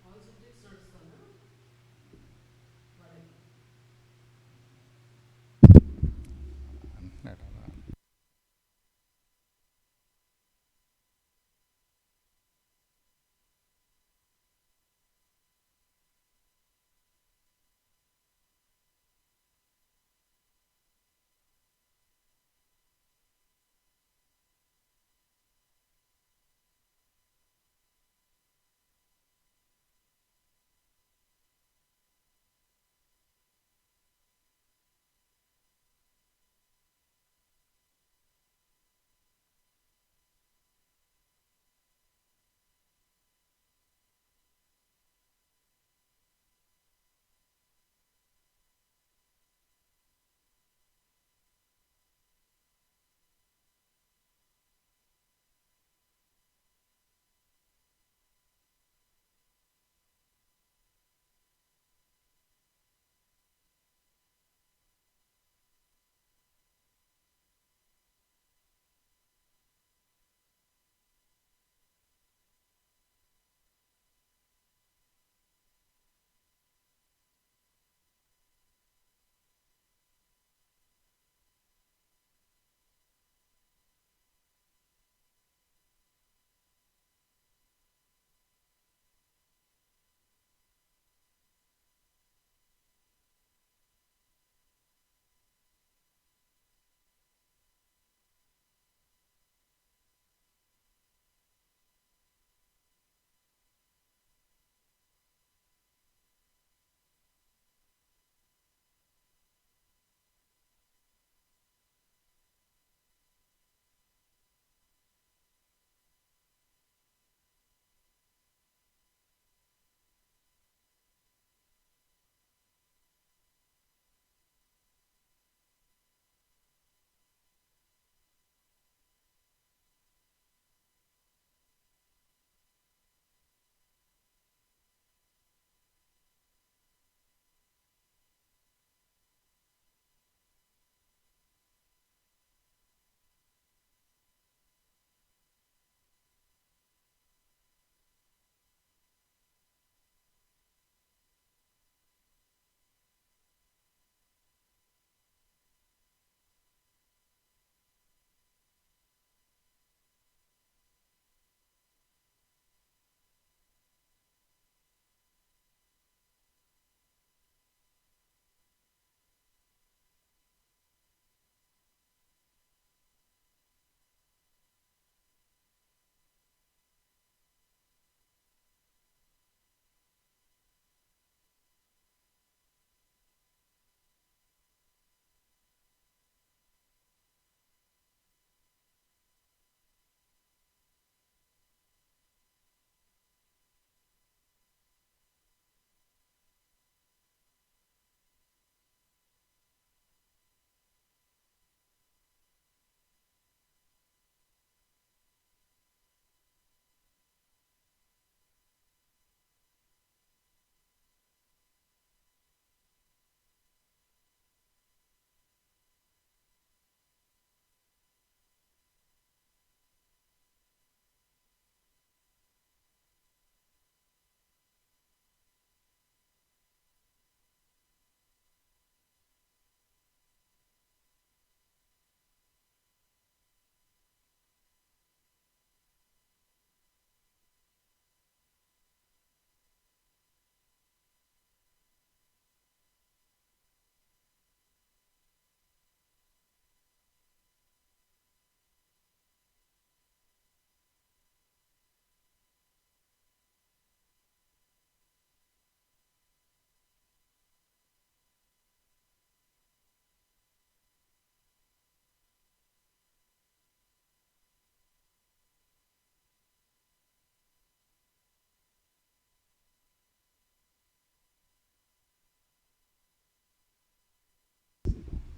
All subjects నడుస్తానా వాళ్ళకి? అంటున్నాడు అలా.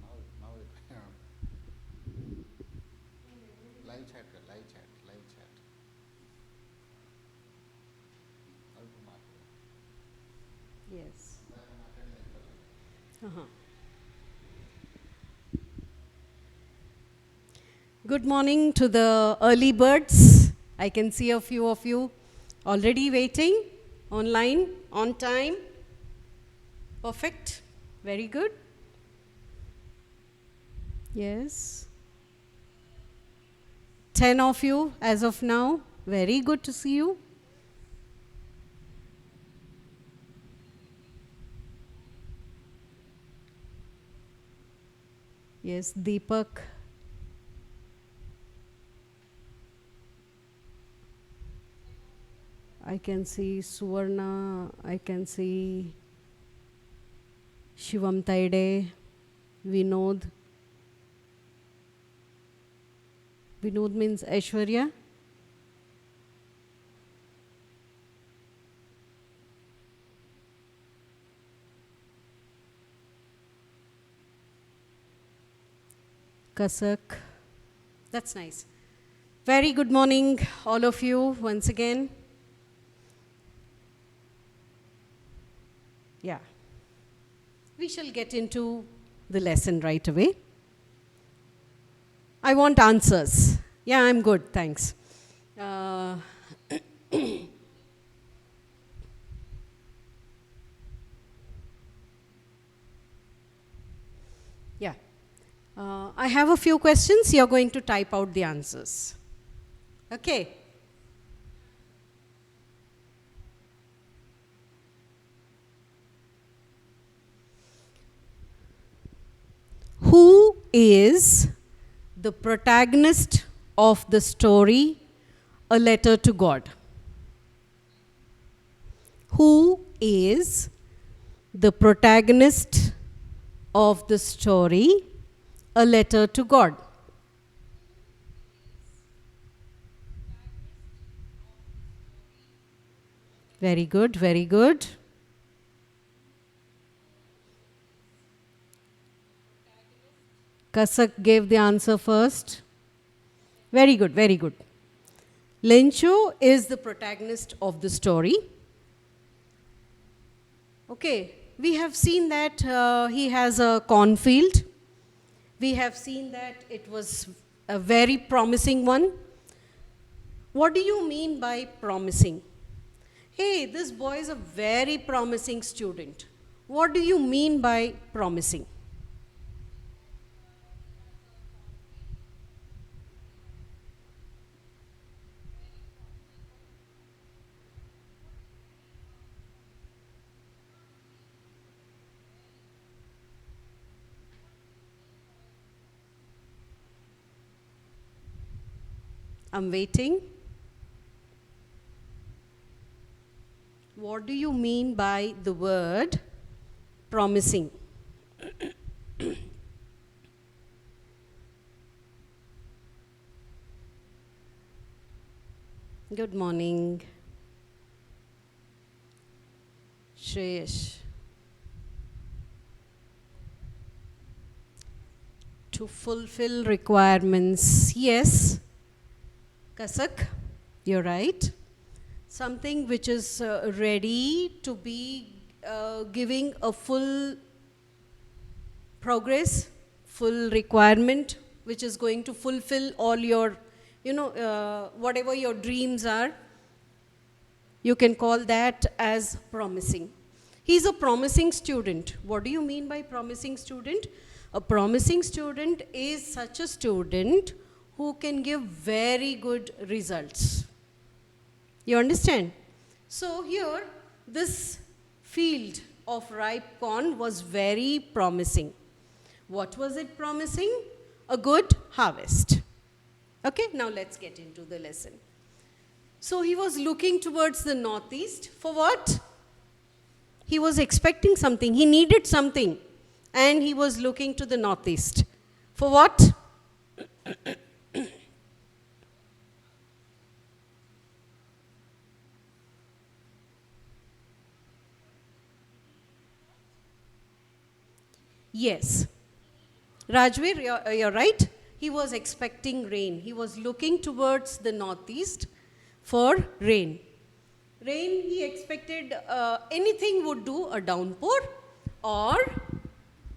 Now, live chat, live chat, live chat. Now మాట్లాడు. ఎస్. ఇందాక మాట్లాడింది కదా. Good morning to the early birds. I can see a few of you already waiting online, on time. Perfect. Very good. Yes. 10 of you as of now. Very good to see you. Yes, Deepak. I can see Suvarna. I can see Shivam Taide, Vinod. Vinod means Aishwarya. Kasak. That's nice. Very good morning, all of you, once again. Yeah. We shall get into the lesson right away. I want answers. Yeah, I'm good, thanks. Yeah. I have a few questions. You're going to type out the answers. Okay. Who is the protagonist of the story A Letter to God? Who is the protagonist of the story A Letter to God? Very good, very good. Kasak gave the answer first. Very good, very good. Lencho is the protagonist of the story. Okay, we have seen that he has a cornfield. We have seen that it was a very promising one. What do you mean by promising? Hey, this boy is a very promising student. What do you mean by promising? I'm waiting. What do you mean by the word promising? Good morning. Shreyash. To fulfill requirements, yes. Kasak, you're right. Something which is ready to be giving a full progress, full requirement, which is going to fulfill all your, whatever your dreams are. You can call that as promising. He's a promising student. What do you mean by promising student? A promising student is such a student who can give very good results. You understand? So here, this field of ripe corn was very promising. What was it promising? A good harvest. Okay, now let's get into the lesson. So he was looking towards the northeast. For what? He was expecting something. He needed something. And he was looking to the northeast. For what? Yes. Rajveer, you're right. He was expecting rain. He was looking towards the northeast for rain. Rain, he expected anything would do, a downpour or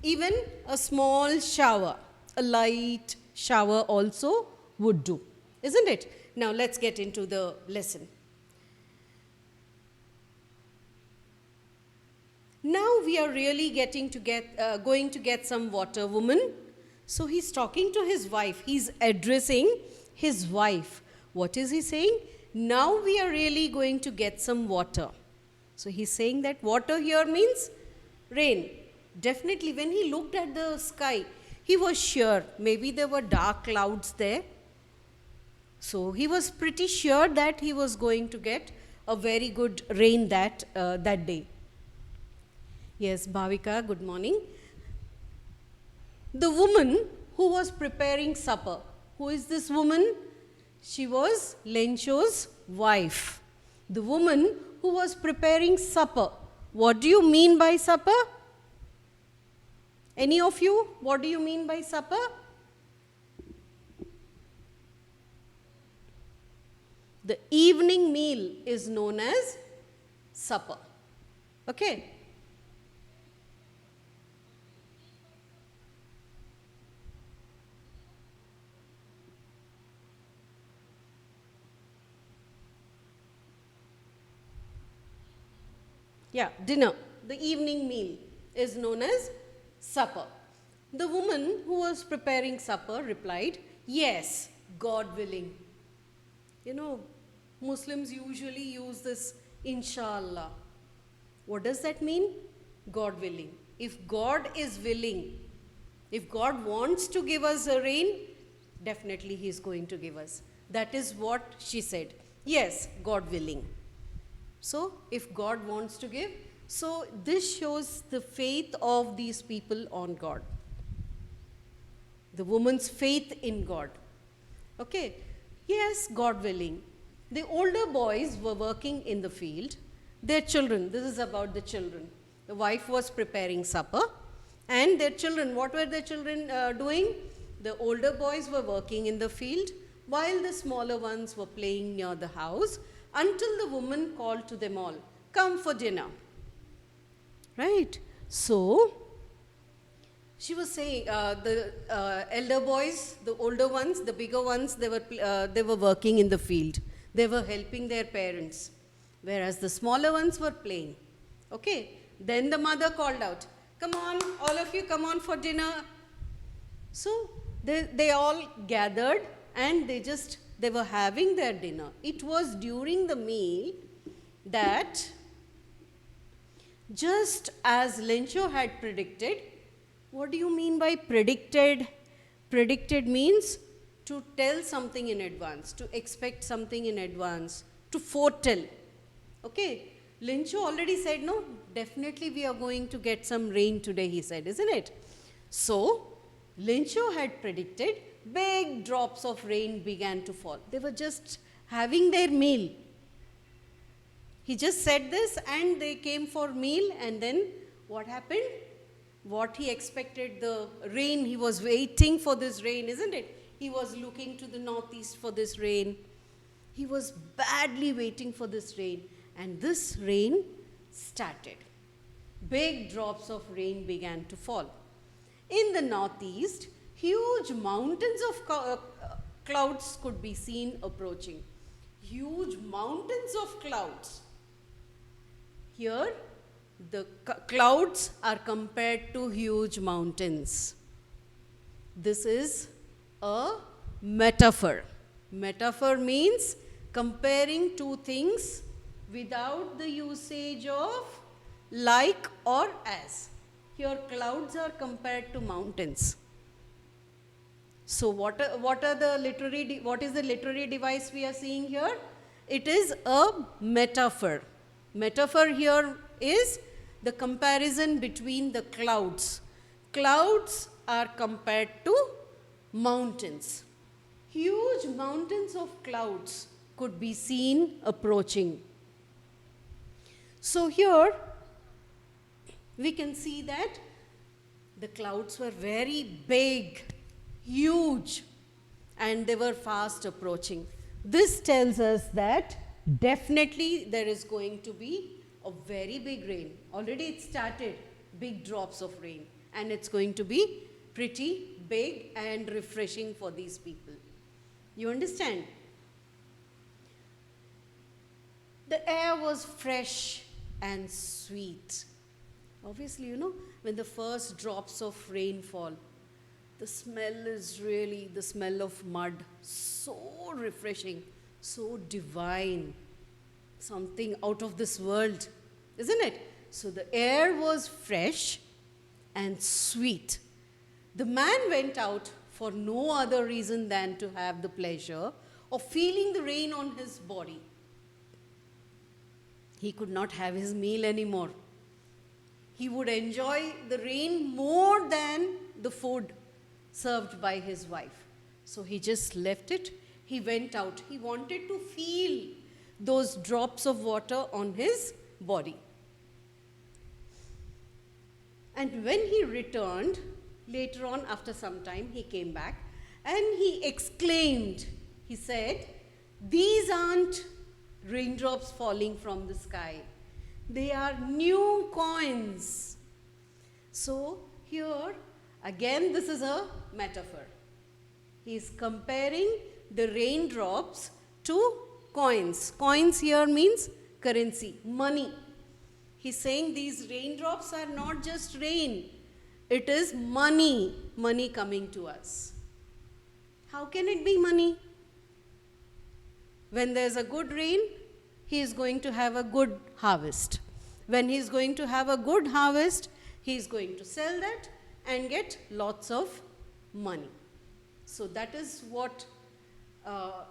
even a small shower. A light shower also would do, isn't it? Now let's get into the lesson. Now we are really going to get some water, woman. So he's talking to his wife. He's addressing his wife. What is he saying? Now we are really going to get some water. So he's saying that water here means rain. Definitely, when he looked at the sky, he was sure maybe there were dark clouds there. So he was pretty sure that he was going to get a very good rain that day. Yes, Bhavika, good morning. The woman who was preparing supper, who is this woman? She was Lencho's wife. The woman who was preparing supper. What do you mean by supper? Any of you, what do you mean by supper? The evening meal is known as supper. Okay? Yeah, dinner. The evening meal is known as supper. The woman who was preparing supper replied, yes, God willing. You know, Muslims usually use this inshallah. What does that mean? God willing. If God is willing, if God wants to give us a rain, definitely He is going to give us. That is what she said. Yes, God willing. So, if God wants to give, so this shows the faith of these people on God. The woman's faith in God. Okay, yes, God willing. The older boys were working in the field. Their children, this is about the children. The wife was preparing supper, and their children, what were their children doing? The older boys were working in the field, while the smaller ones were playing near the house, until the woman called to them all, come for dinner. Right? So, she was saying, the elder boys, the older ones, the bigger ones, they were working in the field. They were helping their parents, whereas the smaller ones were playing. Okay? Then the mother called out, come on, all of you, come on for dinner. So, they all gathered and they were having their dinner. It was during the meal that, just as Lencho had predicted, what do you mean by predicted? Predicted means to tell something in advance, to expect something in advance, to foretell. Okay, Lencho already said, no, definitely we are going to get some rain today, he said, isn't it? So, Lencho had predicted, big drops of rain began to fall. They were just having their meal. He just said this and they came for meal, and then what happened? What he expected, the rain, he was waiting for this rain, isn't it? He was looking to the northeast for this rain. He was badly waiting for this rain, and this rain started. Big drops of rain began to fall. In the northeast, huge mountains of clouds could be seen approaching. Huge mountains of clouds. Here, the clouds are compared to huge mountains. This is a metaphor. Metaphor means comparing two things without the usage of like or as. Here, clouds are compared to mountains. So, what is the literary device we are seeing here? It is a metaphor. Metaphor here is the comparison between the clouds. Clouds are compared to mountains. Huge mountains of clouds could be seen approaching. So here we can see that the clouds were very big, huge, and they were fast approaching. This tells us that definitely there is going to be a very big rain. Already it started, big drops of rain, and it's going to be pretty big and refreshing for these people. You understand? The air was fresh and sweet. Obviously, when the first drops of rain fall, the smell is really the smell of mud. So refreshing, so divine, something out of this world, isn't it? So the air was fresh and sweet. The man went out for no other reason than to have the pleasure of feeling the rain on his body. He could not have his meal anymore. He would enjoy the rain more than the food served by his wife. So he just left it. He went out. He wanted to feel those drops of water on his body. And when he returned, later on, after some time, he came back and he exclaimed, he said, "These aren't raindrops falling from the sky. They are new coins." So here, again, this is a metaphor. He is comparing the raindrops to coins. Coins here means currency, money. He's saying these raindrops are not just rain. It is money coming to us. How can it be money? When there's a good rain, he is going to have a good harvest. When he is going to have a good harvest, he is going to sell that and get lots of money. So that is what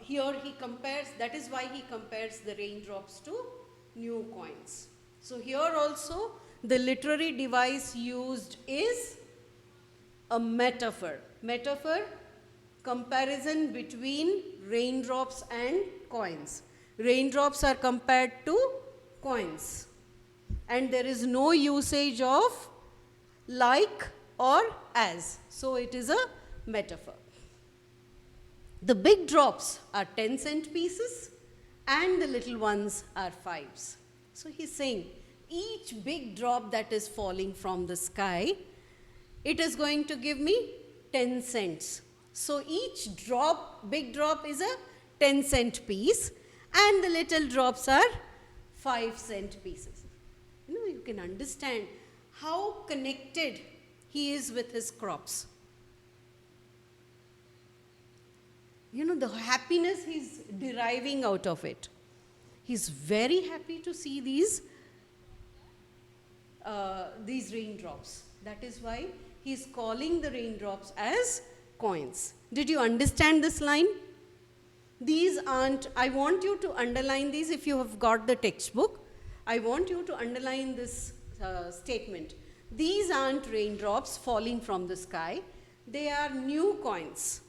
here he compares, that is why he compares the raindrops to new coins. So here also the literary device used is a metaphor. Metaphor, comparison between raindrops and coins. Raindrops are compared to coins. And there is no usage of like or as. So it is a metaphor. The big drops are 10-cent pieces and the little ones are 5s. So he's saying each big drop that is falling from the sky, it is going to give me 10 cents. So each drop, big drop is a 10-cent piece and the little drops are 5-cent pieces. You can understand how connected he is with his crops. The happiness he's deriving out of it. He's very happy to see these raindrops. That is why he's calling the raindrops as coins. Did you understand this line? These aren't, I want you to underline these if you have got the textbook. I want you to underline this statement. These aren't raindrops falling from the sky. They are new coins.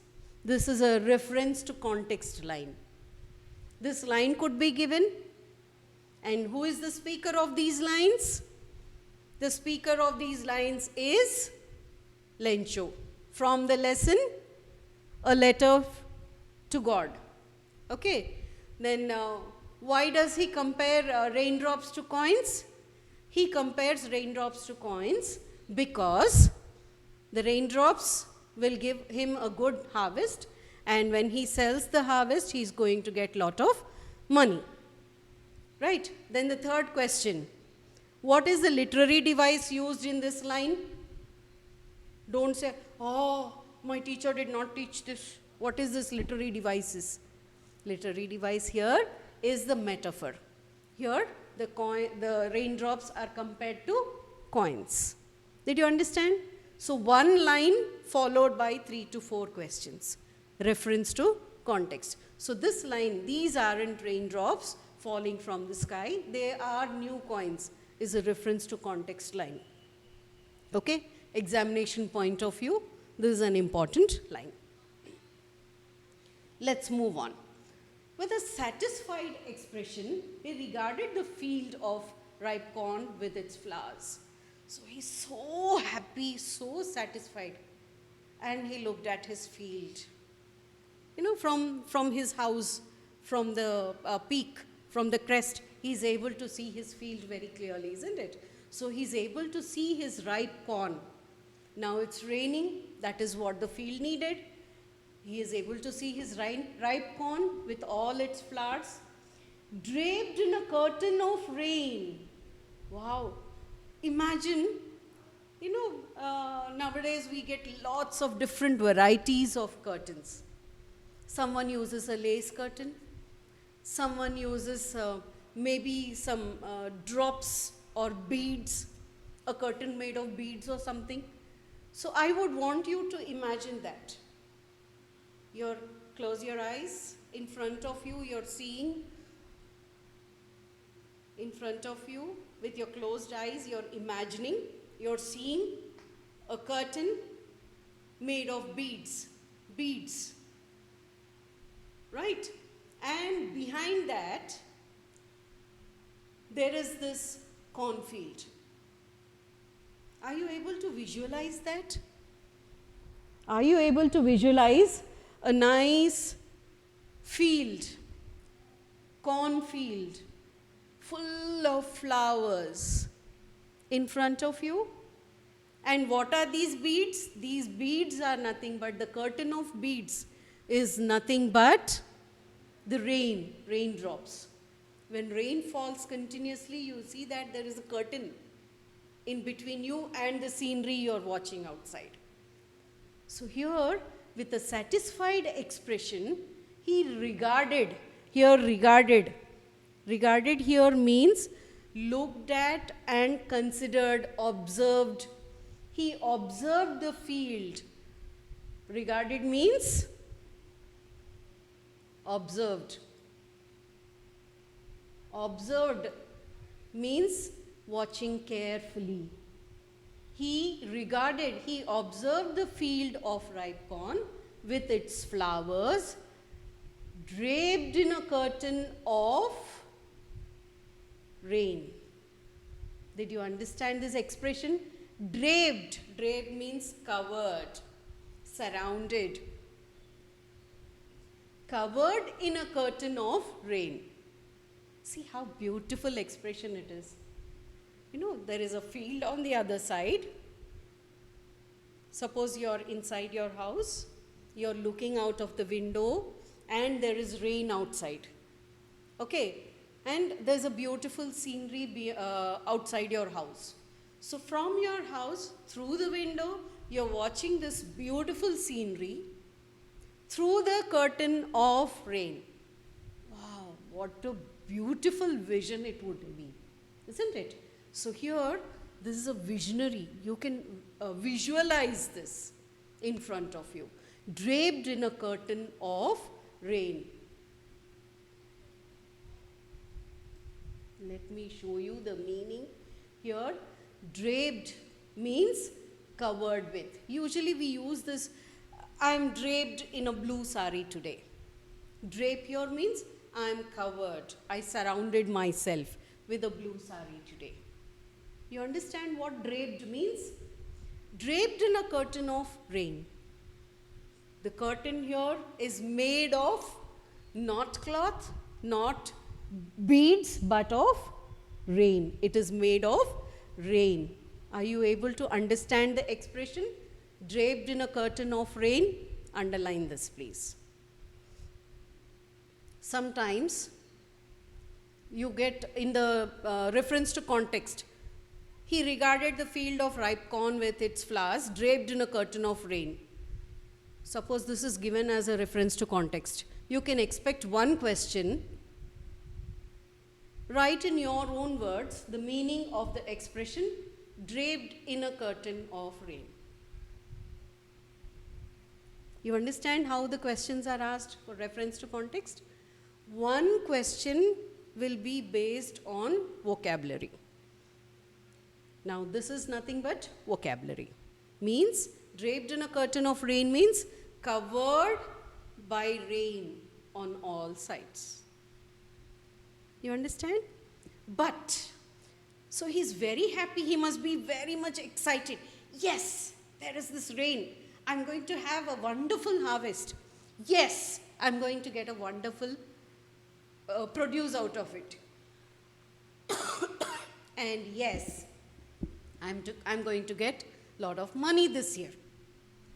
This is a reference to context line. This line could be given. And who is the speaker of these lines? The speaker of these lines is Lencho. From the lesson, A Letter to God. Okay. Then why does he compare raindrops to coins? He compares raindrops to coins because the raindrops will give him a good harvest, and when he sells the harvest, he is going to get lot of money. Right? Then the third question. What is the literary device used in this line? Don't say, "Oh, my teacher did not teach this. What is this literary devices?" Literary device here is the metaphor. Here, the raindrops are compared to coins. Did you understand? So one line followed by 3 to 4 questions. Reference to context. So this line, "These aren't raindrops falling from the sky, they are new coins," is a reference to context line. Okay? Examination point of view, this is an important line. Let's move on. With a satisfied expression, he regarded the field of ripe corn with its flowers. So he's so happy, so satisfied. And he looked at his field. From his house, from the peak, from the crest, he's able to see his field very clearly, isn't it? So he's able to see his ripe corn. Now it's raining, that is what the field needed. He is able to see his ripe corn with all its flowers, draped in a curtain of rain. Wow. Imagine, nowadays we get lots of different varieties of curtains. Someone uses a lace curtain, someone uses maybe some drops or beads, a curtain made of beads or something. So I would want you to imagine that. Close your eyes. In front of you, you're seeing. In front of you, with your closed eyes, you're imagining, you're seeing a curtain made of beads. Beads. Right? And behind that, there is this cornfield. Are you able to visualize that? Are you able to visualize a nice field, cornfield, full of flowers in front of you? And what are these beads? These beads are nothing but the curtain of beads is nothing but the raindrops. When rain falls continuously, you see that there is a curtain in between you and the scenery you're watching outside. So here, with a satisfied expression, he regarded here means looked at and considered, observed. He observed the field. Regarded means observed. Observed means watching carefully. He observed the field of ripe corn with its flowers, draped in a curtain of rain. Did you understand this expression? Draped. Draped means covered, surrounded. Covered in a curtain of rain. See how beautiful expression it is. There is a field on the other side. Suppose you're inside your house, you're looking out of the window, and there is rain outside. Okay, and there's a beautiful scenery outside your house. So from your house, through the window, you're watching this beautiful scenery through the curtain of rain. Wow, what a beautiful vision it would be, isn't it? So here, this is a visionary. You can visualize this in front of you, draped in a curtain of rain. Let me show you the meaning here. Draped means covered with. Usually we use this, I am draped in a blue sari today. Drape here means I am covered. I surrounded myself with a blue sari today. You understand what draped means? Draped in a curtain of rain. The curtain here is made of not cloth, not beads, but of rain. It is made of rain. Are you able to understand the expression? Draped in a curtain of rain. Underline this, please. Sometimes you get in the reference to context. He regarded the field of ripe corn with its flowers, draped in a curtain of rain. Suppose this is given as a reference to context. You can expect one question. Write in your own words the meaning of the expression draped in a curtain of rain. You understand how the questions are asked for reference to context? One question will be based on vocabulary. Now this is nothing but vocabulary. Means draped in a curtain of rain means covered by rain on all sides. You understand? But, so he's very happy, he must be very much excited. Yes, there is this rain. I'm going to have a wonderful harvest. Yes, I'm going to get a wonderful produce out of it. And yes, I'm going to get a lot of money this year.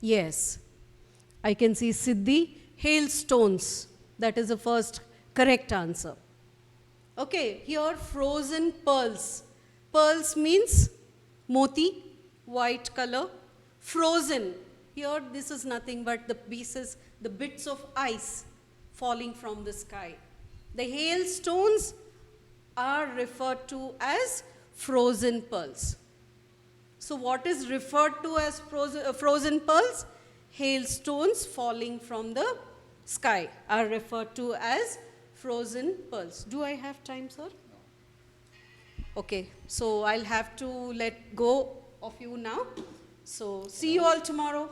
Yes. I can see Siddhi. Hailstones. That is the first correct answer. Okay, here frozen pearls. Pearls means moti, white color. Frozen. Here this is nothing but the pieces, the bits of ice falling from the sky. The hailstones are referred to as frozen pearls. So what is referred to as frozen pearls? Hailstones falling from the sky are referred to as frozen pearls. Do I have time, sir? Okay, so I'll have to let go of you now. So see you all tomorrow.